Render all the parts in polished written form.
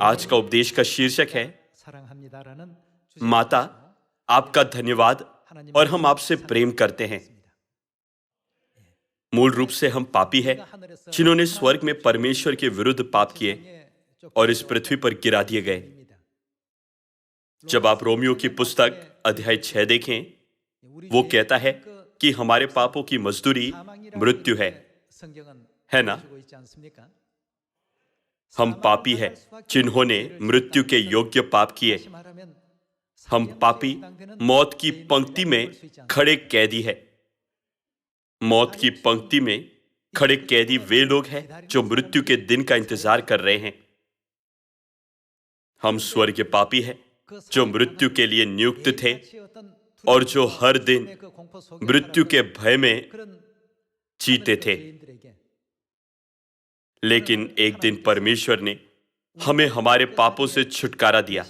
आज का उपदेश का शीर्षक है 사랑합니다라는 माता 주제입니다. आपका धन्यवाद और हम आपसे प्रेम करते हैं। मूल रूप से हम पापी हैं जिन्होंने स्वर्ग में परमेश्वर के विरुद्ध पाप किए और इस पृथ्वी पर गिरा दिए गए। जब आप रोमियो की पुस्तक अध्याय 6 देखें, वो कहता है कि हमारे पापों की मजदूरी मृत्यु है ना? हम पापी हैं जिन्होंने मृत्यु के योग्य पाप किए। हम पापी मौत की पंक्ति में खड़े कैदी हैं। मौत की पंक्ति में खड़े कैदी वे लोग हैं जो मृत्यु के दिन का इंतजार कर रहे हैं। हम स्वर्ग के पापी हैं जो मृत्यु के लिए नियुक्त थे और जो हर दिन मृत्यु के भय में जीते थे। लेकिन एक दिन परमेश्वर ने हमें हमारे पापों से छुटकारा दिया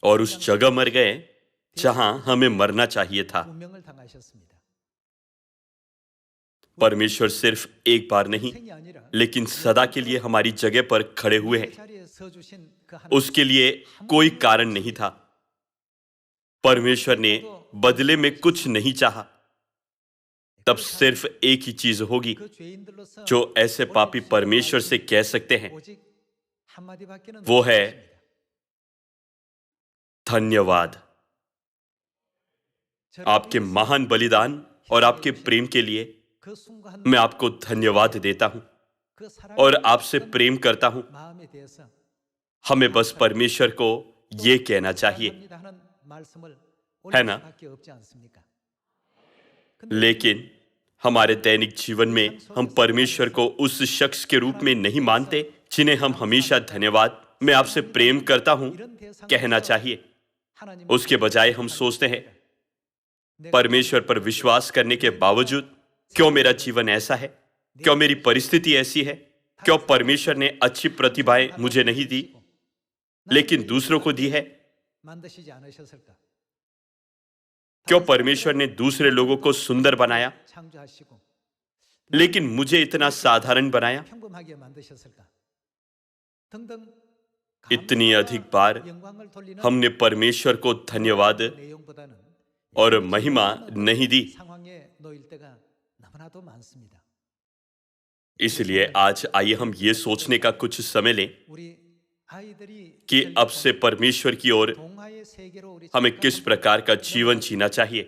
और उस जगह मर गए जहां हमें मरना चाहिए था। परमेश्वर सिर्फ एक बार नहीं लेकिन सदा के लिए हमारी जगह पर खड़े हुए हैं। उसके लिए कोई कारण नहीं था। परमेश्वर ने बदले में कुछ नहीं चाहा। तब सिर्फ एक ही चीज होगी जो ऐसे पापी परमेश्वर से कह सकते हैं, वो है धन्यवाद। आपके महान बलिदान और आपके प्रेम के लिए मैं आपको धन्यवाद देता हूं और आपसे प्रेम करता हूं। हमें बस परमेश्वर को यह कहना चाहिए, है ना? लेकिन हमारे दैनिक जीवन में हम परमेश्वर को उस शख्स के रूप में नहीं मानते जिन्हें हम हमेशा धन्यवाद, मैं आपसे प्रेम करता हूं, कहना चाहिए। उसके बजाय हम सोचते हैं, परमेश्वर पर विश्वास करने के बावजूद क्यों मेरा जीवन ऐसा है? क्यों मेरी परिस्थिति ऐसी है? क्यों परमेश्वर ने अच्छी प्रतिभाएं मुझे नहीं दी लेकिन दूसरों को दी है? क्यों परमेश्वर ने दूसरे लोगों को सुंदर बनाया लेकिन मुझे इतना साधारण बनाया? इतनी अधिक बार हमने परमेश्वर को धन्यवाद और महिमा नहीं दी। इसलिए आज आइए हम ये सोचने का कुछ समय लें कि अब से परमेश्वर की ओर हमें किस प्रकार का जीवन जीना चाहिए।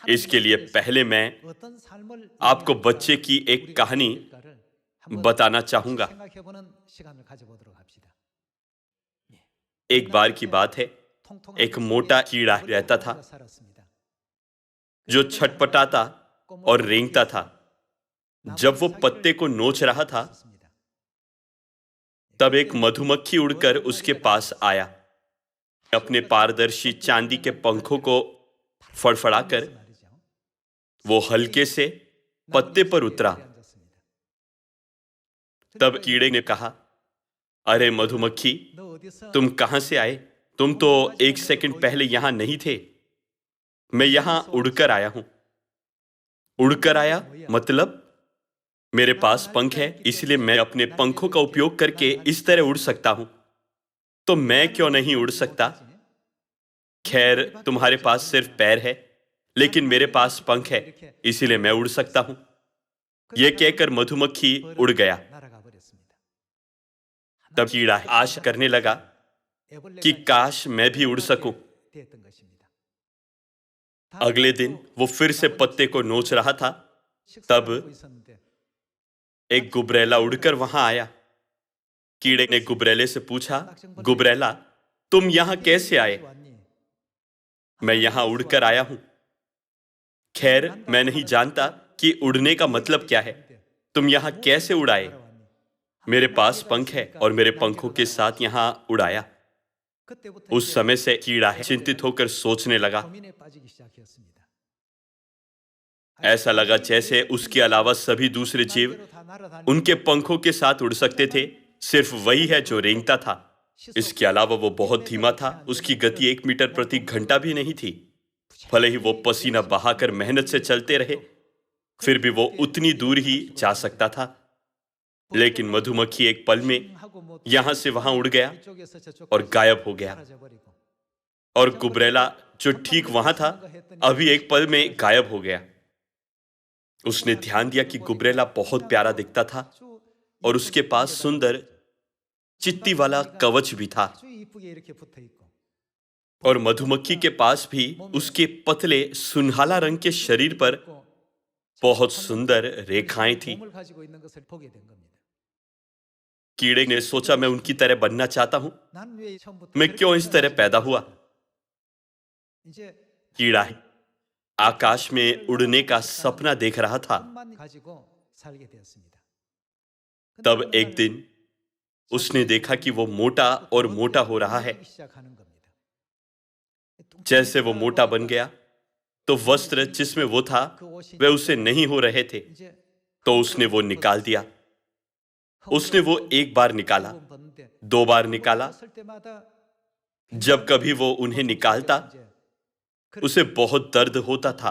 इसके लिए पहले मैं आपको बच्चे की एक कहानी बताना चाहूंगा। एक बार की बात है, एक मोटा कीड़ा रहता था जो छटपटाता और रेंगता था। जब वो पत्ते को नोच रहा था तब एक मधुमक्खी उड़कर उसके पास आया। अपने पारदर्शी चांदी के पंखों को फड़फड़ाकर वो हल्के से पत्ते पर उतरा। तब कीड़े ने कहा, अरे मधुमक्खी, तुम कहां से आए? तुम तो एक सेकंड पहले यहां नहीं थे। मैं यहां उड़कर आया हूं। उड़कर आया मतलब मेरे पास पंख है, इसलिए मैं अपने पंखों का उपयोग करके इस तरह उड़ सकता हूं। तो मैं क्यों नहीं उड़ सकता? खैर, तुम्हारे पास सिर्फ पैर है लेकिन मेरे पास पंख है, इसीलिए मैं उड़ सकता हूं। यह कहकर मधुमक्खी उड़ गया। तब कीड़ा आशा करने लगा कि काश मैं भी उड़ सकूं। अगले दिन वो फिर से पत्ते को नोच रहा था। तब एक गुबरैला उड़कर वहां आया। कीड़े ने गुबरैले से पूछा, गुबरैला, तुम यहां कैसे आए? मैं यहां उड़कर आया हूं। खैर, मैं नहीं जानता कि उड़ने का मतलब क्या है। तुम यहां कैसे उड़ाए? मेरे पास पंख है और मेरे पंखों के साथ यहां उड़ाया। उस समय से कीड़ा चिंतित होकर सोचने लगा। ऐसा लगा जैसे उसके अलावा सभी दूसरे जीव उनके पंखों के साथ उड़ सकते थे, सिर्फ वही है जो रेंगता था। इसके अलावा वो बहुत धीमा था। उसकी गति 1 मीटर प्रति घंटा भी नहीं थी। भले ही वो पसीना बहाकर मेहनत से चलते रहे, फिर भी वो उतनी दूर ही जा सकता था। लेकिन मधुमक्खी एक पल में यहां से वहां उड़ गया और गायब हो गया। और कुबरेला जो ठीक वहां था, अभी एक पल में गायब हो गया। उसने ध्यान दिया कि कुबरेला बहुत प्यारा दिखता था और उसके पास सुंदर चित्ती वाला कवच भी था। और मधुमक्खी के पास भी उसके पतले सुनहला रंग के शरीर पर बहुत सुंदर रेखाएं थी। कीड़े ने सोचा, मैं उनकी तरह बनना चाहता हूं। मैं क्यों इस तरह पैदा हुआ? कीड़ा है, आकाश में उड़ने का सपना देख रहा था। तब एक दिन उसने देखा कि वो मोटा और मोटा हो रहा है। जैसे वो मोटा बन गया तो वस्त्र जिसमें वो था वे उसे नहीं हो रहे थे, तो उसने वो निकाल दिया। उसने वो एक बार निकाला, दो बार निकाला। जब कभी वो उन्हें निकालता उसे बहुत दर्द होता था।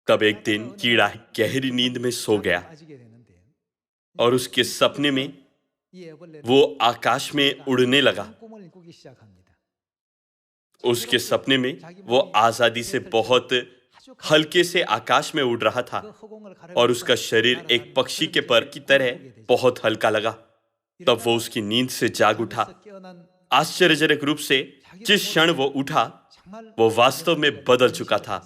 तब एक दिन कीड़ा गहरी नींद में सो गया और उसके सपने में वो आकाश में उड़ने लगा। उसके सपने में वो आजादी से बहुत हल्के से आकाश में उड़ रहा था और उसका शरीर एक पक्षी के पर की तरह बहुत हल्का लगा। तब वो उसकी नींद से जाग उठा। आश्चर्यजनक रूप से जिस क्षण वो उठा, वो वास्तव में बदल चुका था।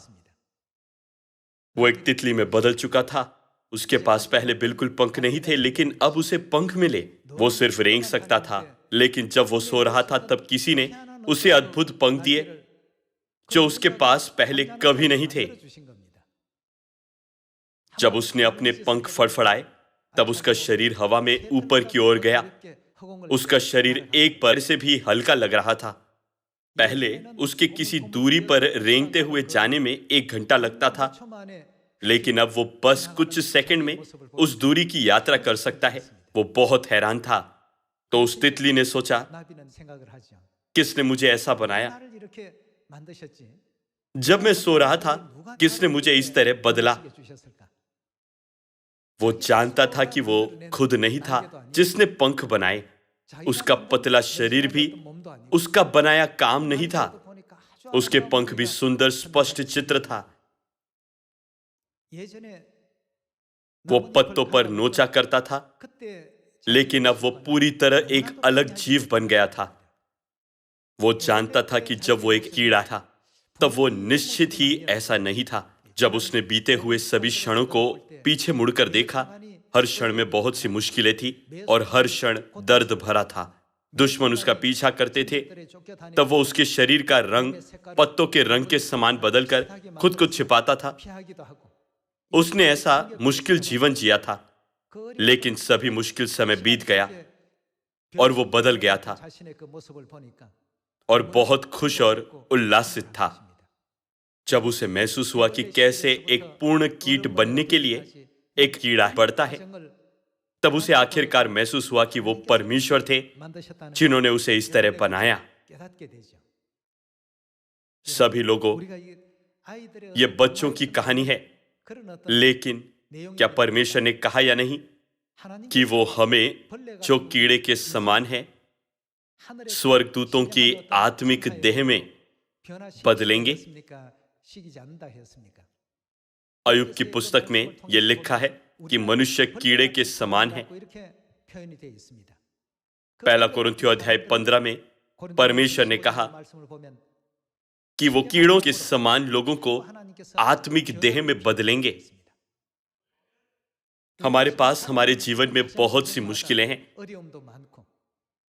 वो एक तितली में बदल चुका था। उसके पास पहले बिल्कुल पंख नहीं थे, लेकिन अब उसे पंख मिले। वो सिर्फ रेंग सकता था, लेकिन जब वो सो रहा था तब किसी ने उसे अद्भुत पंख दिए जो उसके पास पहले कभी नहीं थे। जब उसने अपने पंख फड़फड़ाए तब उसका शरीर हवा में ऊपर की ओर गया। उसका शरीर एक पर से भी हल्का लग रहा था। पहले उसके किसी दूरी पर रेंगते हुए जाने में 1 घंटा लगता था, लेकिन अब वो बस कुछ सेकंड में उस दूरी की यात्रा कर सकता है। वो बहुत हैरान था। तो उस तितली ने सोचा, किसने मुझे ऐसा बनाया? जब मैं सो रहा था, किसने मुझे इस तरह बदला? वो जानता था कि वो खुद नहीं था जिसने पंख बनाए। उसका पतला शरीर भी उसका बनाया काम नहीं था। उसके पंख भी सुंदर स्पष्ट चित्र था। वो पत्तों पर नोचा करता था, लेकिन अब वो पूरी तरह एक अलग जीव बन गया था। वो जानता था कि जब वो एक कीड़ा था तब वो निश्चित ही ऐसा नहीं था। जब उसने बीते हुए सभी क्षणों को पीछे मुड़कर देखा, हर क्षण में बहुत सी मुश्किलें थी और हर क्षण दर्द भरा था। दुश्मन उसका पीछा करते थे। तब वो उसके शरीर का रंग पत्तों के रंग के समान बदलकर खुद को छिपाता था। उसने ऐसा मुश्किल जीवन जिया था, लेकिन सभी मुश्किल समय बीत गया और वो बदल गया था और बहुत खुश और उल्लासित था। जब उसे महसूस हुआ कि कैसे एक पूर्ण कीट बनने के लिए एक कीड़ा बढ़ता है, तब उसे आखिरकार महसूस हुआ कि वो परमेश्वर थे जिन्होंने उसे इस तरह बनाया। सभी लोगों, ये बच्चों की कहानी है, लेकिन क्या परमेश्वर ने कहा या नहीं कि वो हमें जो कीड़े के समान है स्वर्गदूतों की आत्मिक देह में बदलेंगे? अय्यूब की पुस्तक में यह लिखा है कि मनुष्य कीड़े के समान है। पहला कोरिन्थियों अध्याय 15 में परमेश्वर ने कहा कि वो कीड़ों के समान लोगों को आत्मिक देह में बदलेंगे। हमारे पास हमारे जीवन में बहुत सी मुश्किलें हैं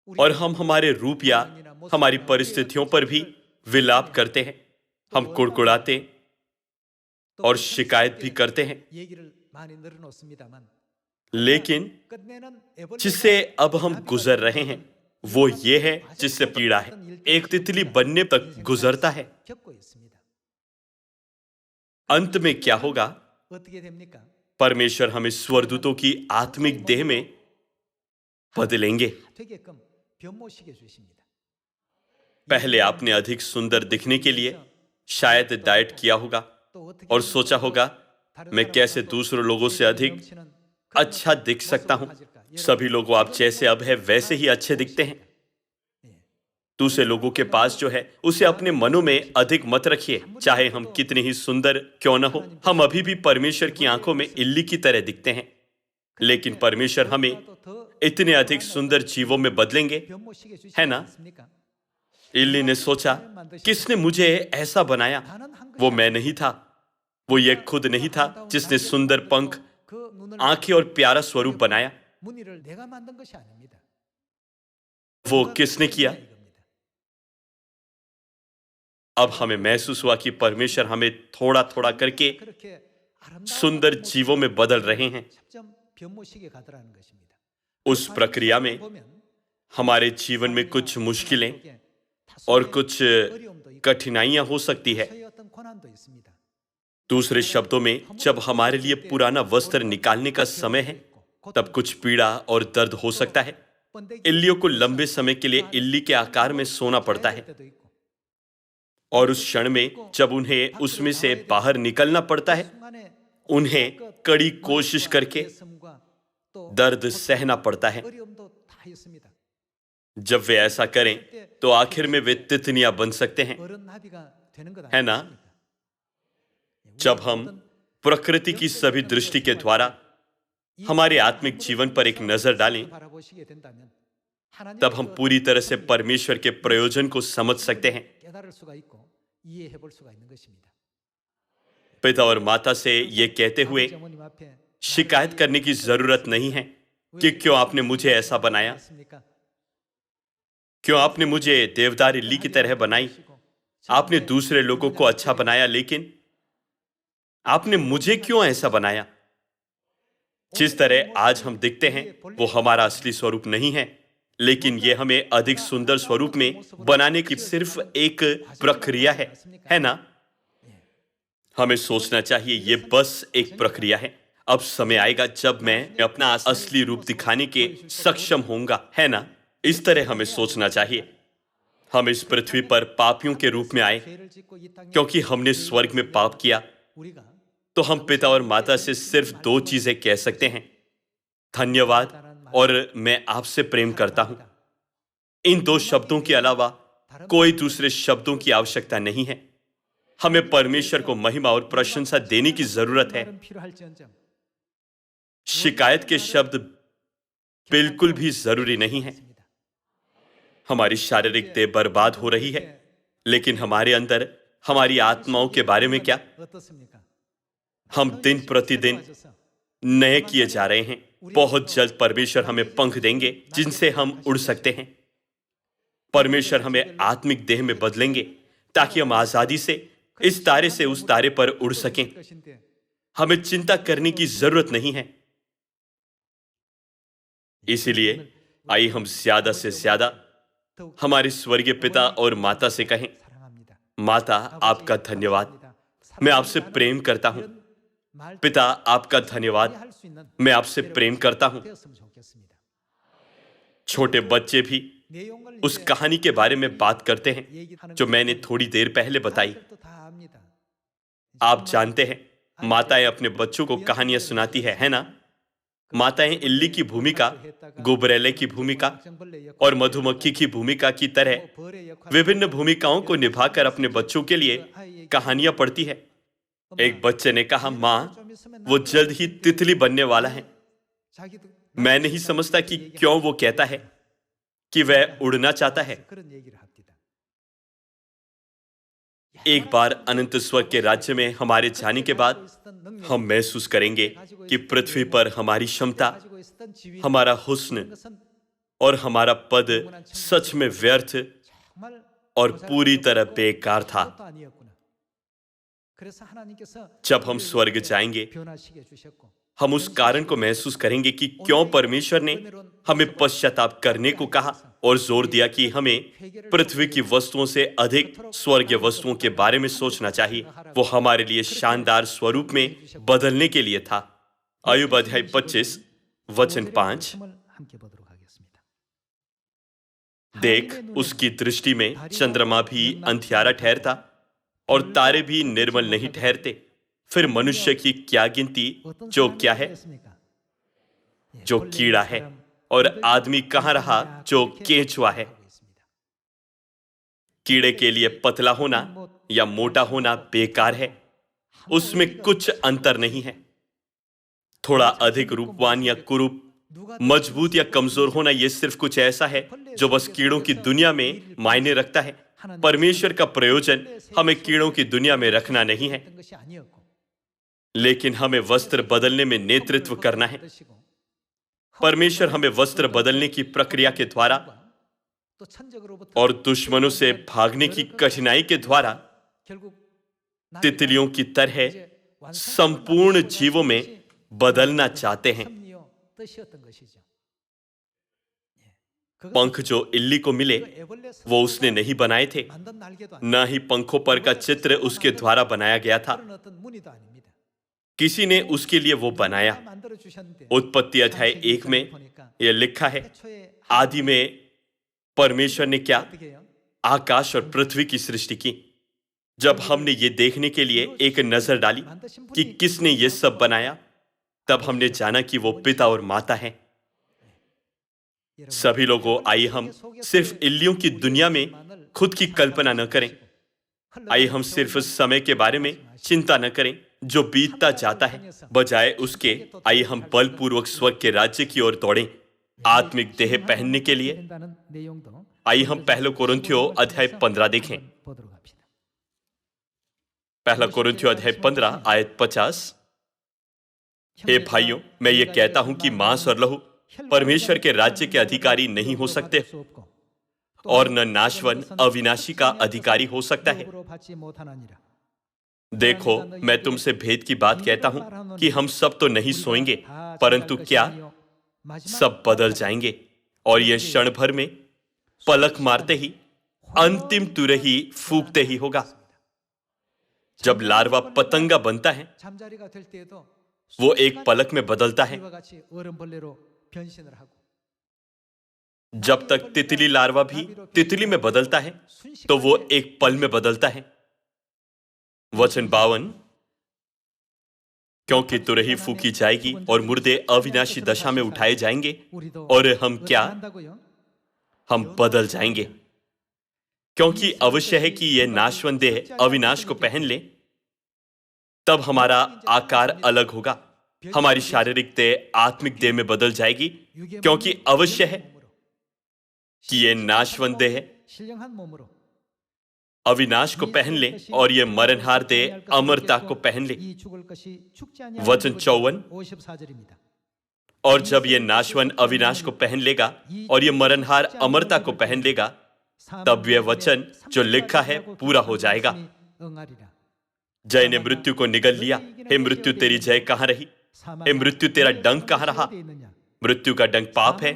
और हम हमारे रूप या हमारी परिस्थितियों पर भी विलाप करते हैं। हम कुड़कुड़ाते और शिकायत भी करते हैं, लेकिन जिससे अब हम गुजर रहे हैं वो ये है जिससे पीड़ा है एक तितली बनने तक गुजरता है। अंत में क्या होगा? परमेश्वर हमें स्वर्गदूतों की आत्मिक देह में बदलेंगे। पहले आपने अधिक सुंदर दिखने के लिए शायद डाइट किया होगा और सोचा होगा, मैं कैसे दूसरों लोगों से अधिक अच्छा दिख सकता हूं। सभी लोगों आप जैसे अब है वैसे ही अच्छे दिखते हैं। दूसरे लोगों के पास जो है उसे अपने मनों में अधिक मत रखिए। चाहे हम कितने ही सुंदर क्यों न हो, हम अभी भी परमेश्वर की आंखों में इल्ली की तरह दिखते हैं। लेकिन परमेश्वर हमें इतने अधिक सुंदर जीवों में बदलेंगे, है ना? इल्ली ने सोचा, किसने मुझे ऐसा बनाया? वो मैं नहीं था। वो ये खुद नहीं था जिसने सुंदर पंख, आंखें और प्यारा स्वरूप बनाया। वो किसने किया? अब हमें महसूस हुआ कि परमेश्वर हमें थोड़ा थोड़ा करके सुंदर जीवों में बदल रहे हैं। उस प्रक्रिया में हमारे जीवन में कुछ मुश्किलें और कुछ कठिनाइयां हो सकती है। दूसरे शब्दों में, जब हमारे लिए पुराना वस्त्र निकालने का समय है, तब कुछ पीड़ा और दर्द हो सकता है। इल्लियों को लंबे समय के लिए इल्ली के आकार में सोना पड़ता है, और उस क्षण में जब उन्हें उसमें से बाहर निकलना पड़ता है, उन्हें कड़ी कोशिश करके दर्द सहना पड़ता है। जब वे ऐसा करें तो आखिर में वे तितलियां बन सकते हैं, है ना? जब हम प्रकृति की सभी दृष्टि के द्वारा हमारे आत्मिक जीवन पर एक नजर डालें, तब हम पूरी तरह से परमेश्वर के प्रयोजन को समझ सकते हैं। पिता और माता से ये कहते हुए शिकायत करने की जरूरत नहीं है कि क्यों आपने मुझे ऐसा बनाया, क्यों आपने मुझे देवदार इल्ली की तरह बनाई। आपने दूसरे लोगों को अच्छा बनाया, लेकिन आपने मुझे क्यों ऐसा बनाया? जिस तरह आज हम दिखते हैं वो हमारा असली स्वरूप नहीं है, लेकिन ये हमें अधिक सुंदर स्वरूप में बनाने की सिर्फ एक प्रक्रिया है ना? हमें सोचना चाहिए ये बस एक प्रक्रिया है। अब समय आएगा जब मैं अपना असली रूप दिखाने के सक्षम होऊंगा, है ना? इस तरह हमें सोचना चाहिए। हम इस पृथ्वी पर पापियों के रूप में आए क्योंकि हमने स्वर्ग में पाप किया। तो हम पिता और माता से सिर्फ दो चीजें कह सकते हैं, धन्यवाद और मैं आपसे प्रेम करता हूं। इन दो शब्दों के अलावा कोई दूसरे शब्दों की आवश्यकता नहीं है। हमें परमेश्वर को महिमा और प्रशंसा देने की जरूरत है। शिकायत के शब्द बिल्कुल भी जरूरी नहीं है। हमारी शारीरिक देह बर्बाद हो रही है, लेकिन हमारे अंदर हमारी आत्माओं के बारे में क्या? हम दिन प्रतिदिन नए किए जा रहे हैं। बहुत जल्द परमेश्वर हमें पंख देंगे जिनसे हम उड़ सकते हैं। परमेश्वर हमें आत्मिक देह में बदलेंगे ताकि हम आजादी से इस तारे से उस तारे पर उड़ सकें। हमें चिंता करने की जरूरत नहीं है। इसीलिए आइए हम ज्यादा से ज्यादा हमारे स्वर्गीय पिता और माता से कहें, माता आपका धन्यवाद, मैं आपसे प्रेम करता हूं। पिता आपका धन्यवाद, मैं आपसे प्रेम करता हूं। छोटे बच्चे भी उस कहानी के बारे में बात करते हैं जो मैंने थोड़ी देर पहले बताई। आप जानते हैं, माताएं अपने बच्चों को कहानियां सुनाती है ना? माताएं इल्ली की भूमिका, गुबरैले की भूमिका और मधुमक्खी की भूमिका की तरह विभिन्न भूमिकाओं को निभाकर अपने बच्चों के लिए कहानियां पढ़ती है। एक बच्चे ने कहा, मां, वो जल्द ही तितली बनने वाला है। मैं नहीं समझता कि क्यों वो कहता है कि वह उड़ना चाहता है। एक बार अनंत स्वर्ग के राज्य में हमारे जाने के बाद हम महसूस करेंगे कि पृथ्वी पर हमारी क्षमता, हमारा हुस्न और हमारा पद सच में व्यर्थ और पूरी तरह बेकार था। जब हम स्वर्ग जाएंगे, हम उस कारण को महसूस करेंगे कि क्यों परमेश्वर ने हमें पश्चाताप करने को कहा और जोर दिया कि हमें पृथ्वी की वस्तुओं से अधिक स्वर्गीय वस्तुओं के बारे में सोचना चाहिए। वो हमारे लिए शानदार स्वरूप में बदलने के लिए था। अय्यूब अध्याय 25 वचन 5। देख, उसकी दृष्टि में चंद्रमा भी अंधियारा ठहरता और तारे भी निर्मल नहीं ठहरते। फिर मनुष्य की क्या गिनती जो क्या है? जो कीड़ा है, और आदमी कहां रहा जो केंचुआ है। कीड़े के लिए पतला होना या मोटा होना बेकार है, उसमें कुछ अंतर नहीं है। थोड़ा अधिक रूपवान या कुरूप, मजबूत या कमजोर होना, यह सिर्फ कुछ ऐसा है जो बस कीड़ों की दुनिया में मायने रखता है। परमेश्वर का प्रयोजन हमें कीड़ों की दुनिया में रखना नहीं है, लेकिन हमें वस्त्र बदलने में नेतृत्व करना है। परमेश्वर हमें वस्त्र बदलने की प्रक्रिया के द्वारा और दुश्मनों से भागने की कठिनाई के द्वारा तितलियों की तरह संपूर्ण जीवों में बदलना चाहते हैं। पंख जो इल्ली को मिले वो उसने नहीं बनाए थे, न ही पंखों पर का चित्र उसके द्वारा बनाया गया था। किसी ने उसके लिए वो बनाया। उत्पत्ति अध्याय 1 में यह लिखा है, आदि में परमेश्वर ने क्या आकाश और पृथ्वी की सृष्टि की। जब हमने ये देखने के लिए एक नजर डाली कि किसने ये सब बनाया, तब हमने जाना कि वो पिता और माता हैं। सभी लोगों, आइए हम सिर्फ इल्लियों की दुनिया में खुद की कल्पना न करें। आइए हम सिर्फ समय के बारे में चिंता न करें जो बीतता जाता है। बजाय उसके आइए हम बलपूर्वक स्वर्ग के राज्य की ओर दौड़ें, आत्मिक देह पहनने के लिए। आइए हम पहला कोरिन्थियों अध्याय 15 देखें। पहला कोरिन्थियों अध्याय 15 आयत 50। हे भाइयों, मैं ये कहता हूं कि मांस और लहू परमेश्वर के राज्य के अधिकारी नहीं हो सकते, और न नाशवन अविनाशी का अधिकारी हो सकता है। देखो, मैं तुमसे भेद की बात कहता हूं कि हम सब तो नहीं सोएंगे, परंतु क्या सब बदल जाएंगे, और यह क्षण भर में पलक मारते ही अंतिम तुरही फूंकते ही होगा। जब लार्वा पतंगा बनता है वो एक पलक में बदलता है। जब तक तितली लार्वा भी तितली में बदलता है तो वो एक पल में बदलता है। वचन 52, क्योंकि तुरही फूकी जाएगी और मुर्दे अविनाशी दशा में उठाए जाएंगे, और हम क्या, हम बदल जाएंगे। क्योंकि अवश्य है कि यह नाशवन देह अविनाश को पहन ले, तब हमारा आकार अलग होगा। हमारी शारीरिक देह आत्मिक देह में बदल जाएगी, क्योंकि अवश्य है कि यह नाशवन देह अविनाश को पहन ले और यह मरणहार देह अमरता को पहन ले। वचन 54, और जब यह नाशवन अविनाश को पहन लेगा और यह मरणहार अमरता को पहन लेगा, तब यह वचन जो लिखा है पूरा हो जाएगा। जय ने मृत्यु को निगल लिया। हे मृत्यु, तेरी जय कहां रही? हे मृत्यु, तेरा डंक कहां रहा? मृत्यु का डंक पाप है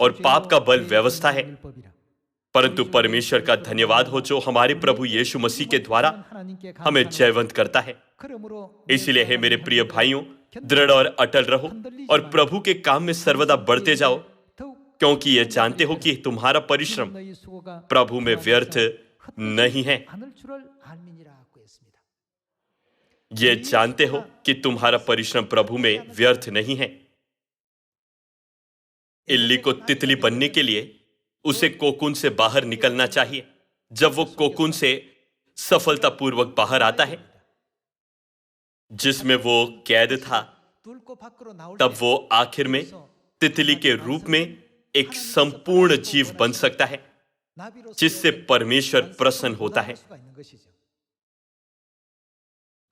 और पाप का बल व्यवस्था है, परंतु परमेश्वर का धन्यवाद हो जो हमारे प्रभु यीशु मसीह के द्वारा हमें जयवंत करता है। इसलिए हे मेरे प्रिय भाइयों, दृढ़ और अटल रहो और प्रभु के काम में सर्वदा बढ़ते जाओ, क्योंकि ये जानते हो कि तुम्हारा परिश्रम प्रभु में व्यर्थ नहीं है। ये जानते हो कि तुम्हारा परिश्रम प्रभु में व्यर्थ नहीं है। इल्ली को तितली बनने के लिए उसे कोकून से बाहर निकलना चाहिए। जब वो कोकून से सफलतापूर्वक बाहर आता है जिसमें वो कैद था, तब वो आखिर में तितली के रूप में एक संपूर्ण जीव बन सकता है जिससे परमेश्वर प्रसन्न होता है।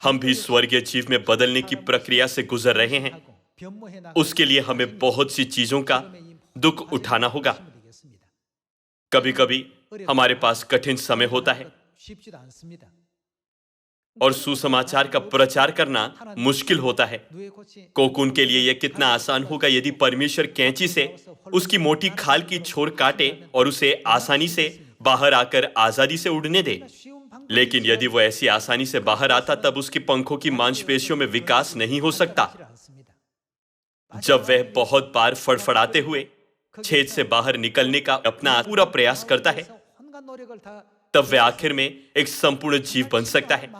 हम भी स्वर्गीय जीव में बदलने की प्रक्रिया से गुजर रहे हैं। उसके लिए हमें बहुत सी चीजों का दुख उठाना होगा। कभी कभी हमारे पास कठिन समय होता है और सुसमाचार का प्रचार करना मुश्किल होता है। कोकून के लिए यह कितना आसान होगा यदि परमेश्वर कैंची से उसकी मोटी खाल की छोर काटे और उसे आसानी से बाहर आकर आजादी से उड़ने दे। लेकिन यदि वो ऐसी आसानी से बाहर आता, तब उसकी पंखों की मांसपेशियों में विकास नहीं हो सकता। जब वह बहुत बार फड़फड़ाते हुए छेद से बाहर निकलने का अपना पूरा प्रयास करता है, तब वह आखिर में एक संपूर्ण जीव बन सकता है।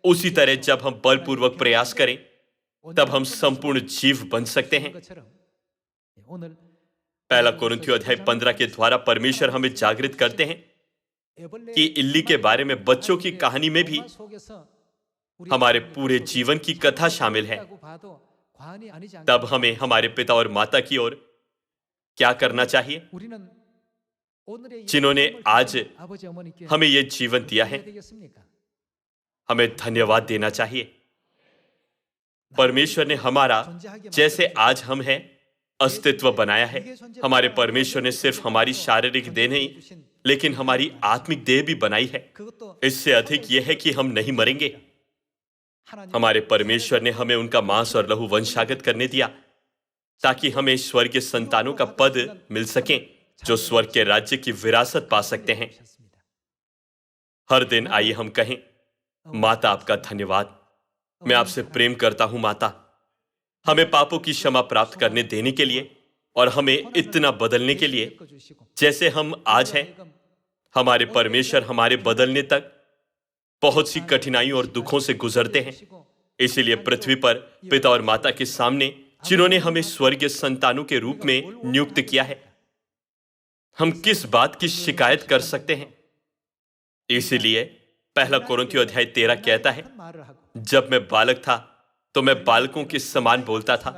उसी तरह जब हम बलपूर्वक प्रयास करें, तब हम संपूर्ण जीव बन सकते हैं। पहला कोरिन्थियों अध्याय 15 के द्वारा परमेश्वर हमें जागृत करते हैं कि इल्ली के बारे में बच्चों की कहानी में भी हमारे पूरे जीवन की कथा शामिल है। तब हमें हमारे पिता और माता की ओर क्या करना चाहिए, जिन्होंने आज हमें यह जीवन दिया है? हमें धन्यवाद देना चाहिए। परमेश्वर ने हमारा जैसे आज हम हैं अस्तित्व बनाया है। हमारे परमेश्वर ने सिर्फ हमारी शारीरिक देह नहीं, लेकिन हमारी आत्मिक देह भी बनाई है। इससे अधिक यह है कि हम नहीं मरेंगे। हमारे परमेश्वर ने हमें उनका मांस और लहू वंशागत करने दिया ताकि हमें स्वर्गीय संतानों का पद मिल सके, जो स्वर्ग के राज्य की विरासत पा सकते हैं। हर दिन आइए हम कहें, माता आपका धन्यवाद, मैं आपसे प्रेम करता हूं माता, हमें पापों की क्षमा प्राप्त करने देने के लिए और हमें इतना बदलने के लिए जैसे हम आज हैं। हमारे परमेश्वर हमारे बदलने तक बहुत सी कठिनाइयों और दुखों से गुजरते हैं। इसीलिए पृथ्वी पर पिता और माता के सामने, जिन्होंने हमें स्वर्गीय संतानों के रूप में नियुक्त किया है, हम किस बात की शिकायत कर सकते हैं? इसीलिए पहला कोरिन्थियों अध्याय 13 कहता है, जब मैं बालक था तो मैं बालकों के समान बोलता था,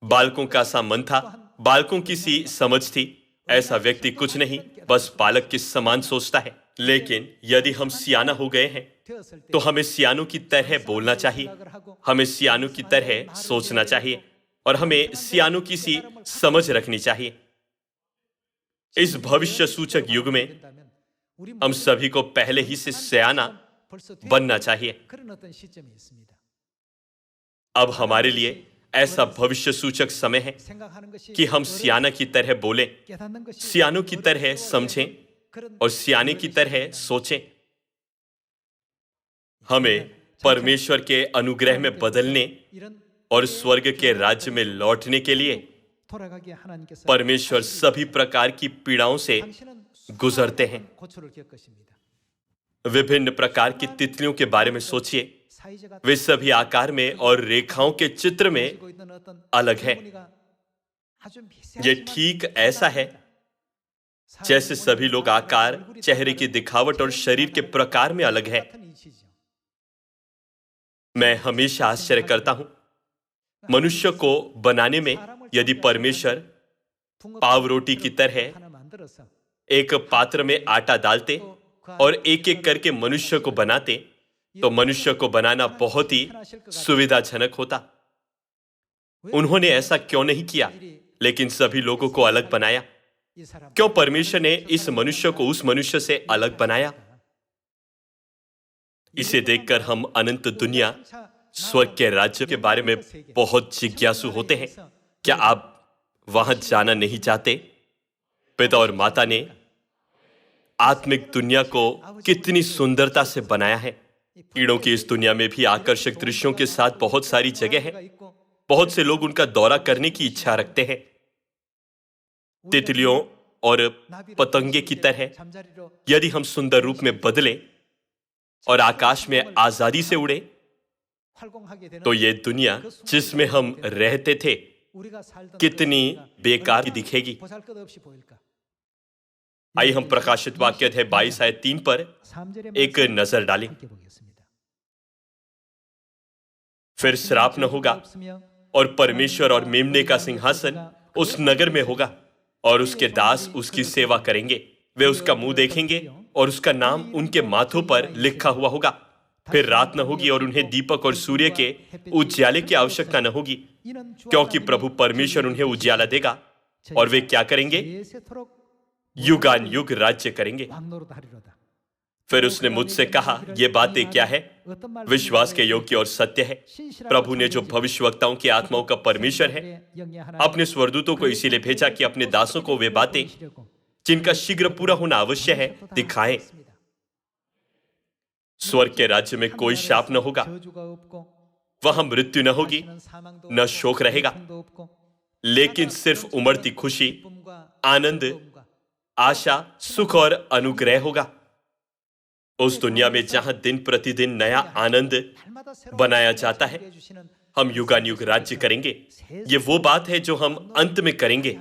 बालकों का सा मन था, बालकों की सी समझ थी। ऐसा व्यक्ति कुछ नहीं, बस बालक के समान सोचता है। लेकिन यदि हम सियाना हो गए हैं तो हमें सियानों की तरह बोलना चाहिए, हमें सियानों की तरह सोचना चाहिए और हमें सियानों की सी समझ रखनी चाहिए। इस भविष्य सूचक युग में हम सभी को पहले ही से सियाना बनना चाहिए। अब हमारे लिए ऐसा भविष्य सूचक समय है कि हम सियाना की तरह बोलें, सियानों की तरह समझें और सियाने की तरह सोचें। हमें परमेश्वर के अनुग्रह में बदलने और स्वर्ग के राज्य में लौटने के लिए परमेश्वर सभी प्रकार की पीड़ाओं से गुजरते हैं। विभिन्न प्रकार की तितलियों के बारे में सोचिए, वे सभी आकार में और रेखाओं के चित्र में अलग है। ये ठीक ऐसा है जैसे सभी लोग आकार, चेहरे की दिखावट और शरीर के प्रकार में अलग है। मैं हमेशा आश्चर्य करता हूं, मनुष्य को बनाने में यदि परमेश्वर पाव रोटी की तरह एक पात्र में आटा डालते और एक एक करके मनुष्य को बनाते, तो मनुष्य को बनाना बहुत ही सुविधाजनक होता। उन्होंने ऐसा क्यों नहीं किया, लेकिन सभी लोगों को अलग बनाया। क्यों परमेश्वर ने इस मनुष्य को उस मनुष्य से अलग बनाया? इसे देखकर हम अनंत दुनिया, स्वर्ग के राज्य के बारे में बहुत जिज्ञासु होते हैं। क्या आप वहां जाना नहीं चाहते? पिता और माता ने आत्मिक दुनिया को कितनी सुंदरता से बनाया है। कीड़ों की इस दुनिया में भी आकर्षक दृश्यों के साथ बहुत सारी जगह है। बहुत से लोग उनका दौरा करने की इच्छा रखते हैं। तितलियों और पतंगे की तरह यदि हम सुंदर रूप में बदले और आकाश में आजादी से उड़े, तो ये दुनिया जिसमें हम रहते थे कितनी बेकार दिखेगी। आइए हम प्रकाशित वाक्य अध्याय 22 आयत 3 पर एक नजर डालें। फिर श्राप न होगा और परमेश्वर और मेमने का सिंहासन उस नगर में होगा और उसके दास उसकी सेवा करेंगे। वे उसका मुंह देखेंगे और उसका नाम उनके माथों पर लिखा हुआ होगा। फिर रात न होगी और उन्हें दीपक और सूर्य के उजियाले की आवश्यकता न होगी, क्योंकि प्रभु परमेश्वर उन्हें उजियाला देगा और वे क्या करेंगे? युगान युग राज्य करेंगे। फिर उसने मुझसे कहा, ये बातें क्या है? विश्वास के योग्य और सत्य है। प्रभु ने जो भविष्यवक्ताओं की आत्माओं का परमेश्वर है, अपने स्वर्गदूतों को इसीलिए भेजा कि अपने दासों को वे बातें जिनका शीघ्र पूरा होना अवश्य है दिखाएं। स्वर्ग के राज्य में कोई शाप न होगा, वहां मृत्यु न होगी, न शोक रहेगा, लेकिन सिर्फ उमड़ती खुशी, आनंद, आशा, सुख और अनुग्रह होगा। उस दुनिया में जहां दिन प्रतिदिन नया आनंद बनाया जाता है, हम युगानुयुग राज्य करेंगे। ये वो बात है जो हम अंत में करेंगे।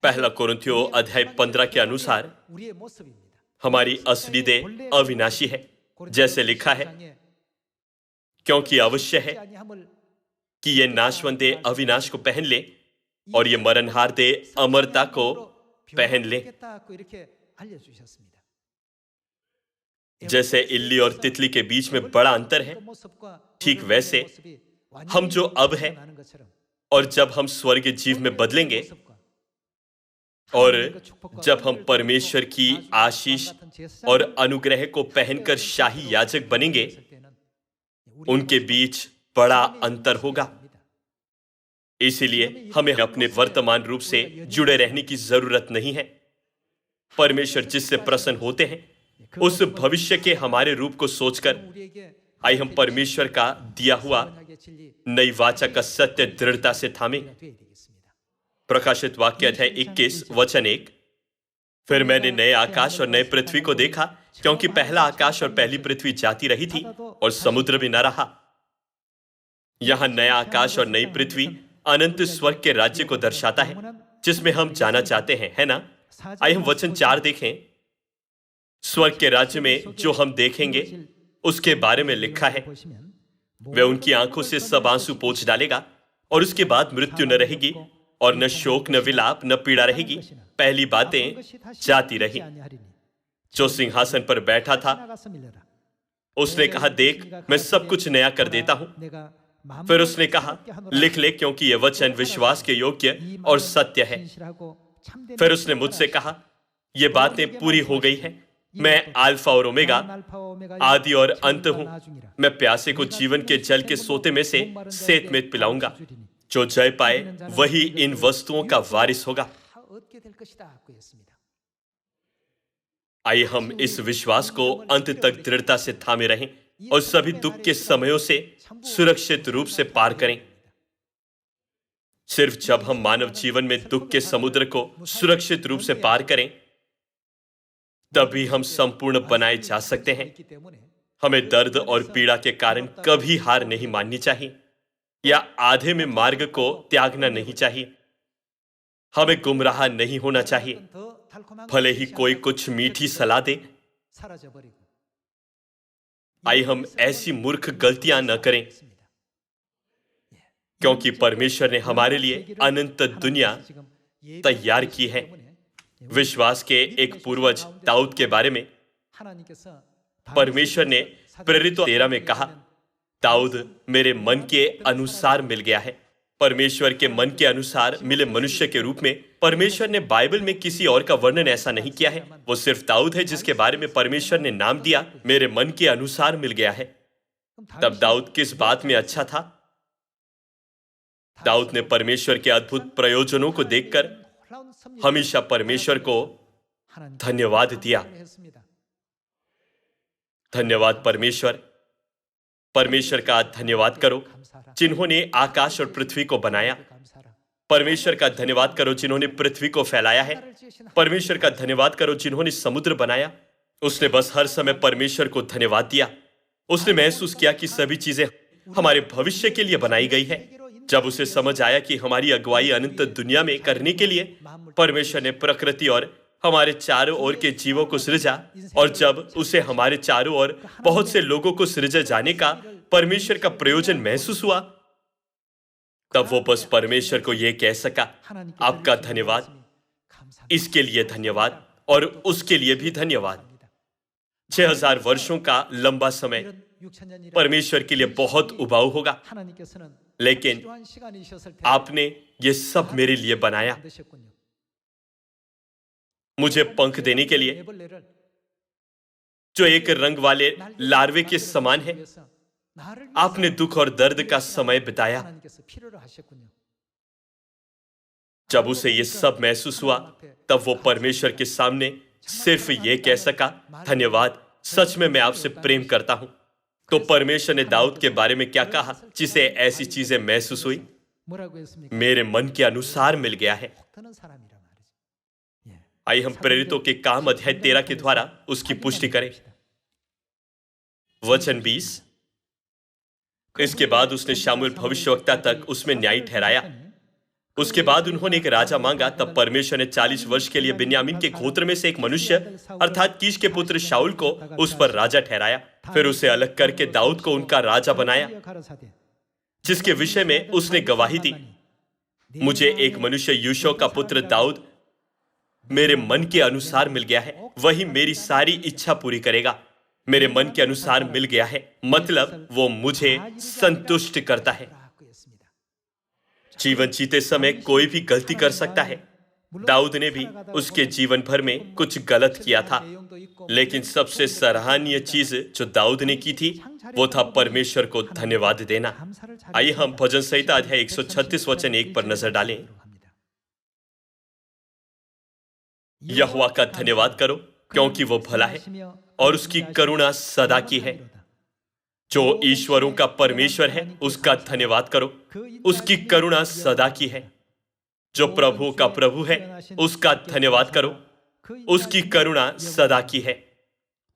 पहला कोरिन्थियों अध्याय 15 के अनुसार हमारी असली देह अविनाशी है, जैसे लिखा है, क्योंकि अवश्य है कि ये नाशवंत देह अविनाश को पहन ले और ये मरणहार देह अमरता को पहन ले। जैसे इल्ली और तितली के बीच में बड़ा अंतर है, ठीक वैसे हम जो अब है और जब हम स्वर्गीय जीव में बदलेंगे और जब हम परमेश्वर की आशीष और अनुग्रह को पहनकर शाही याजक बनेंगे, उनके बीच बड़ा अंतर होगा। इसीलिए हमें अपने वर्तमान रूप से जुड़े रहने की जरूरत नहीं है। परमेश्वर जिससे प्रसन्न होते हैं, उस भविष्य के हमारे रूप को सोचकर आइए हम परमेश्वर का दिया हुआ नई वाचा का सत्य दृढ़ता से थामे। प्रकाशित वाक्य अध्याय 21 वचन 1। फिर मैंने नए आकाश और नए पृथ्वी को देखा, क्योंकि पहला आकाश और पहली पृथ्वी जाती रही थी और समुद्र भी न रहा। यहां नया आकाश और नई पृथ्वी अनंत स्वर्ग के राज्य को दर्शाता है, जिसमें हम जाना चाहते हैं, है ना? आइए हम वचन 4 देखें। स्वर्ग के राज्य में जो हम देखेंगे उसके बारे में लिखा है, वे उनकी आंखों से सब आंसू पोंछ डालेगा और उसके बाद मृत्यु न रहेगी और न शोक, न विलाप, न पीड़ा रहेगी। पहली बातें जाती रही। जो सिंहासन पर बैठा था उसने कहा, देख, मैं सब कुछ नया कर देता हूं। फिर उसने कहा, लिख ले, क्योंकि यह वचन विश्वास के योग्य और सत्य है। फिर उसने मुझसे कहा, यह बातें पूरी हो गई है। मैं अल्फा और ओमेगा, आदि और अंत हूं। मैं प्यासे को जीवन के जल के सोते में से सेत में पिलाऊंगा। जो जय पाए वही इन वस्तुओं का वारिस होगा। आइए हम इस विश्वास को अंत तक दृढ़ता से थामे रहें और सभी दुख के समयों से सुरक्षित रूप से पार करें। सिर्फ जब हम मानव जीवन में दुख के समुद्र को सुरक्षित रूप से पार करें, तभी हम संपूर्ण बनाए जा सकते हैं। हमें दर्द और पीड़ा के कारण कभी हार नहीं माननी चाहिए या आधे में मार्ग को त्यागना नहीं चाहिए। हमें गुमराह नहीं होना चाहिए, भले ही कोई कुछ मीठी सलाह दे। आइए हम ऐसी मूर्ख गलतियां न करें, क्योंकि परमेश्वर ने हमारे लिए अनंत दुनिया तैयार की है। विश्वास के एक पूर्वज दाऊद के बारे में परमेश्वर ने प्रेरित 13 में कहा, दाऊद मेरे मन के अनुसार मिल गया है। परमेश्वर के मन के अनुसार मिले मनुष्य के रूप में परमेश्वर ने बाइबल में किसी और का वर्णन ऐसा नहीं किया है। वो सिर्फ दाऊद है जिसके बारे में परमेश्वर ने नाम दिया, मेरे मन के अनुसार मिल गया है। तब दाऊद किस बात में अच्छा था? दाऊद ने परमेश्वर के अद्भुत प्रयोजनों को देखकर हमेशा परमेश्वर को धन्यवाद दिया। धन्यवाद परमेश्वर। परमेश्वर का धन्यवाद करो जिन्होंने आकाश और पृथ्वी को बनाया। परमेश्वर का धन्यवाद करो जिन्होंने पृथ्वी को फैलाया है। परमेश्वर का धन्यवाद करो जिन्होंने समुद्र बनाया। उसने बस हर समय परमेश्वर को धन्यवाद दिया। उसने महसूस किया कि सभी चीजें हमारे भविष्य के लिए बनाई गई है। जब उसे समझ आया कि हमारी अगुवाई अनंत दुनिया में करने के लिए परमेश्वर ने प्रकृति और हमारे चारों ओर के जीवों को सृजा, और जब उसे हमारे चारों ओर बहुत से लोगों को सृजा जाने का परमेश्वर का प्रयोजन महसूस हुआ, तब वो बस परमेश्वर को यह कह सका, आपका धन्यवाद, इसके लिए धन्यवाद और उसके लिए भी धन्यवाद। 6000 वर्षों का लंबा समय परमेश्वर के लिए बहुत उबाऊ होगा, लेकिन आपने ये सब मेरे लिए बनाया, मुझे पंख देने के लिए, जो एक रंग वाले लार्वे के समान है। आपने दुख और दर्द का समय बिताया। जब उसे ये सब महसूस हुआ, तब वो परमेश्वर के सामने सिर्फ ये कह सका, धन्यवाद, सच में मैं आपसे प्रेम करता हूं। तो परमेश्वर ने दाऊद के बारे में क्या कहा जिसे ऐसी चीजें महसूस हुई? मेरे मन के अनुसार मिल गया है। आइए हम प्रेरितों के काम अध्याय 13 के द्वारा उसकी पुष्टि करें। वचन 20, इसके बाद उसने शामूएल भविष्यवक्ता तक उसमें न्याय ठहराया। उसके बाद उन्होंने एक राजा मांगा। तब परमेश्वर ने 40 वर्ष के लिए बिन्यामीन के गोत्र में से एक मनुष्य अर्थात कीश के पुत्र शाऊल को उस पर राजा ठहराया। फिर उसे अलग करके दाऊद को उनका राजा बनाया, जिसके विषय में उसने गवाही दी, मुझे एक मनुष्य यूशो का पुत्र दाऊद मेरे मन के अनुसार मिल गया है, वही मेरी सारी इच्छा पूरी करेगा। मेरे मन के अनुसार मिल गया है मतलब वो मुझे संतुष्ट करता है। जीवन जीते समय कोई भी गलती कर सकता है। दाऊद ने भी उसके जीवन भर में कुछ गलत किया था, लेकिन सबसे सराहनीय चीज जो दाऊद ने की थी वो था परमेश्वर को धन्यवाद देना। आइए हम भजन संहिता अध्याय 136 वचन 1 पर नजर डालें। यहोवा का धन्यवाद करो क्योंकि वो भला है और उसकी करुणा सदा की है। जो ईश्वरों का परमेश्वर है उसका धन्यवाद करो, उसकी करुणा सदा की है। जो प्रभु का प्रभु है उसका धन्यवाद करो, उसकी करुणा सदा की है।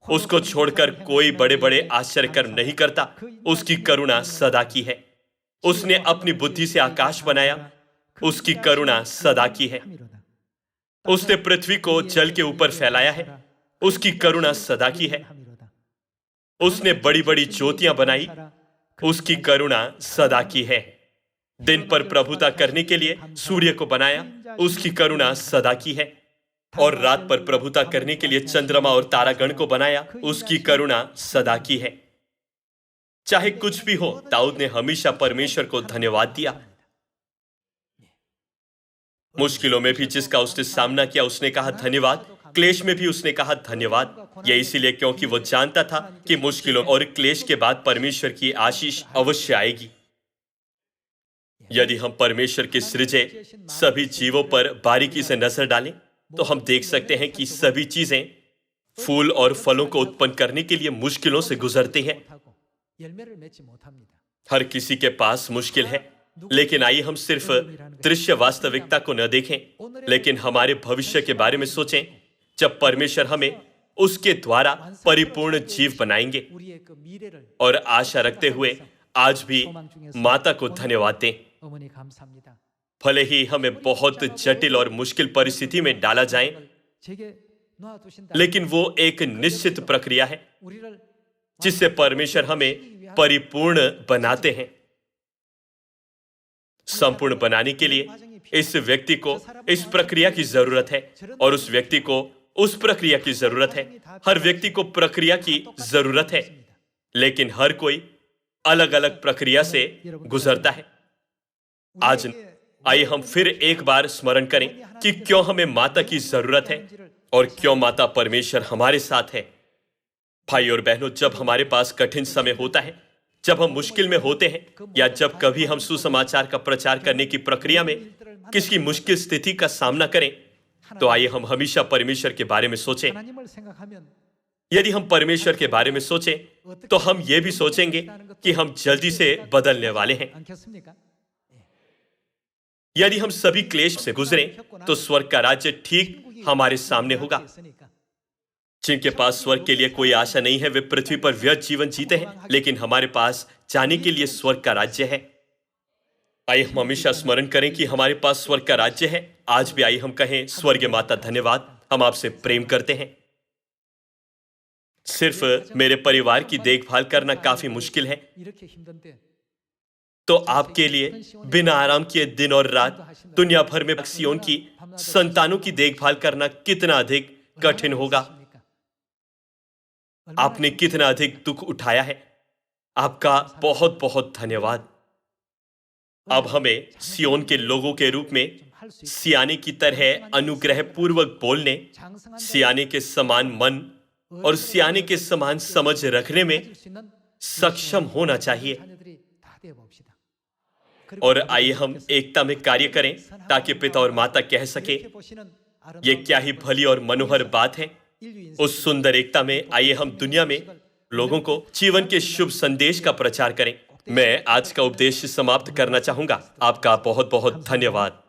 उसको छोड़कर कोई बड़े बड़े आश्चर्य कर्म नहीं करता, उसकी करुणा सदा की है। उसने अपनी बुद्धि से आकाश बनाया, उसकी करुणा सदा की है। उसने पृथ्वी को जल के ऊपर फैलाया है, उसकी करुणा सदा की है। उसने बड़ी बड़ी ज्योतियां बनाई, उसकी करुणा सदा की है। दिन पर प्रभुता करने के लिए सूर्य को बनाया, उसकी करुणा सदा की है। और रात पर प्रभुता करने के लिए चंद्रमा और तारागण को बनाया, उसकी करुणा सदा की है। चाहे कुछ भी हो, दाऊद ने हमेशा परमेश्वर को धन्यवाद दिया। मुश्किलों में भी जिसका उसने सामना किया उसने कहा धन्यवाद, क्लेश में भी उसने कहा धन्यवाद। यह इसीलिए क्योंकि वो जानता था कि मुश्किलों और क्लेश के बाद परमेश्वर की आशीष अवश्य आएगी। यदि हम परमेश्वर के सृजे सभी जीवों पर बारीकी से नजर डालें तो हम देख सकते हैं कि सभी चीजें फूल और फलों को उत्पन्न करने के लिए मुश्किलों से गुजरती हैं। हर किसी के पास मुश्किल है, लेकिन आइए हम सिर्फ दृश्य वास्तविकता को न देखें, लेकिन हमारे भविष्य के बारे में सोचें, जब परमेश्वर हमें उसके द्वारा परिपूर्ण जीव बनाएंगे। और आशा रखते हुए आज भी माता को धन्यवाद दें। भले ही हमें बहुत जटिल और मुश्किल परिस्थिति में डाला जाए, लेकिन वो एक निश्चित प्रक्रिया है जिससे परमेश्वर हमें परिपूर्ण बनाते हैं। संपूर्ण बनाने के लिए इस व्यक्ति को इस प्रक्रिया की जरूरत है और उस व्यक्ति को उस प्रक्रिया की जरूरत है। हर व्यक्ति को प्रक्रिया की जरूरत है, लेकिन हर कोई अलग अलग प्रक्रिया से गुजरता है। आज आइए हम फिर एक बार स्मरण करें कि क्यों हमें माता की जरूरत है और क्यों माता परमेश्वर हमारे साथ है। भाई और बहनों, जब हमारे पास कठिन समय होता है, जब हम मुश्किल में होते हैं या जब कभी हम सुसमाचार का प्रचार करने की प्रक्रिया में किसी मुश्किल स्थिति का सामना करें, तो आइए हम हमेशा परमेश्वर के बारे में सोचें। यदि हम परमेश्वर के बारे में सोचें तो हम ये भी सोचेंगे कि हम जल्दी से बदलने वाले हैं। यदि हम सभी क्लेश से गुजरें तो स्वर्ग का राज्य ठीक हमारे सामने होगा। जिनके पास स्वर्ग के लिए कोई आशा नहीं है वे पृथ्वी पर व्यर्थ जीवन जीते हैं, लेकिन हमारे पास जाने के लिए स्वर्ग का राज्य है। आइए हम हमेशा स्मरण करें कि हमारे पास स्वर्ग का राज्य है। आज भी आइए हम कहें, स्वर्गीय माता धन्यवाद, हम आपसे प्रेम करते हैं। सिर्फ मेरे परिवार की देखभाल करना काफी मुश्किल है, तो आपके लिए बिना आराम किए दिन और रात दुनिया भर में सियोन की संतानों की देखभाल करना कितना अधिक कठिन होगा। आपने कितना अधिक दुख उठाया है। आपका बहुत बहुत धन्यवाद। अब हमें सियोन के लोगों के रूप में सियाने की तरह अनुग्रह पूर्वक बोलने, सियाने के समान मन और सियाने के समान समझ रखने में सक्षम होना चाहिए। और आइए हम एकता में कार्य करें ताकि पिता और माता कह सके, ये क्या ही भली और मनोहर बात है। उस सुंदर एकता में आइए हम दुनिया में लोगों को जीवन के शुभ संदेश का प्रचार करें। मैं आज का उपदेश समाप्त करना चाहूंगा। आपका बहुत बहुत धन्यवाद।